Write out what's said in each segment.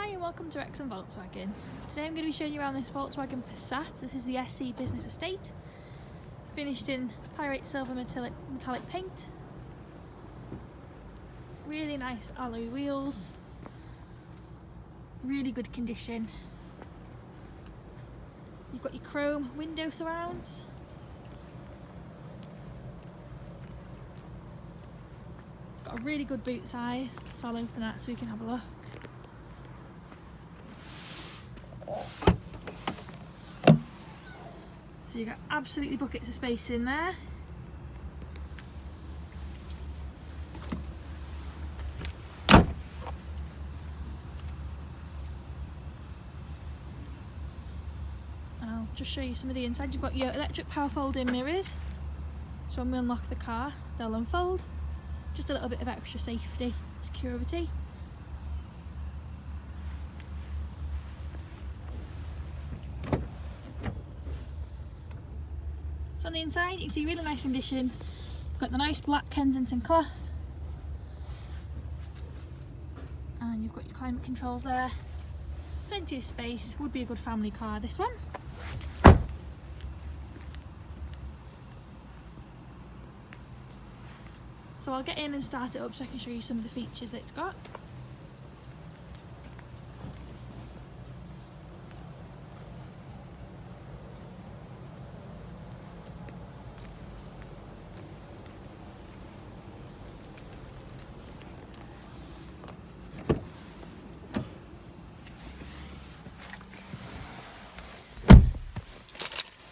Hi and welcome to Wrexham Volkswagen. Today I'm going to be showing you around this Volkswagen Passat. This is the SC Business Estate. Finished in Pyrite Silver metallic paint. Really nice alloy wheels. Really good condition. You've got your chrome window surrounds. It's got a really good boot size, so I'll open that so we can have a look. So you've got absolutely buckets of space in there. I'll just show you some of the inside. You've got your electric power folding mirrors. So when we unlock the car, they'll unfold. Just a little bit of extra safety, security. So on the inside you can see really nice condition. You've got the nice black Kensington cloth. And you've got your climate controls there. Plenty of space, would be a good family car this one. So I'll get in and start it up so I can show you some of the features that it's got.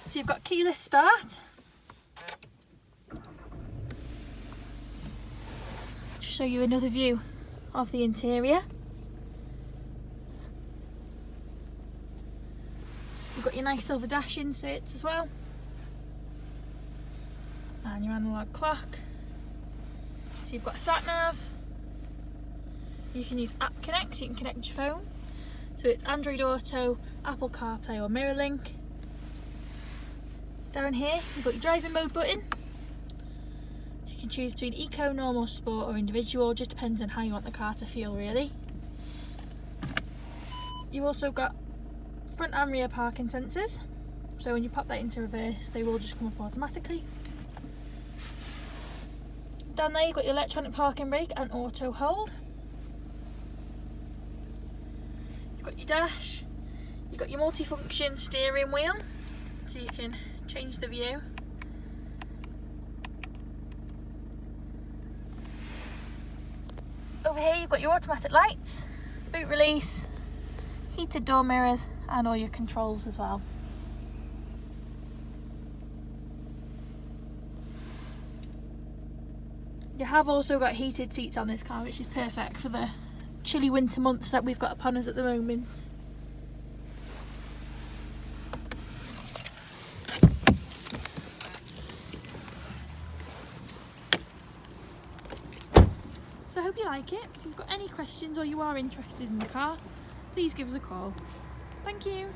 So you've got keyless start. Show you another view of the interior. You've got your nice silver dash inserts as well, and your analog clock. So you've got a sat nav. You can use App Connect, so you can connect your phone. So it's Android Auto, Apple CarPlay or MirrorLink. Down here you've got your driving mode button. You can choose between eco, normal, sport or individual, just depends on how you want the car to feel really. You've also got front and rear parking sensors, so when you pop that into reverse they will just come up automatically. Down there you've got your electronic parking brake and auto hold. You've got your dash, you've got your multifunction steering wheel, so you can change the view. Over here you've got your automatic lights, boot release, heated door mirrors and all your controls as well. You have also got heated seats on this car, which is perfect for the chilly winter months that we've got upon us at the moment. So I hope you like it. If you've got any questions or you are interested in the car, please give us a call. Thank you.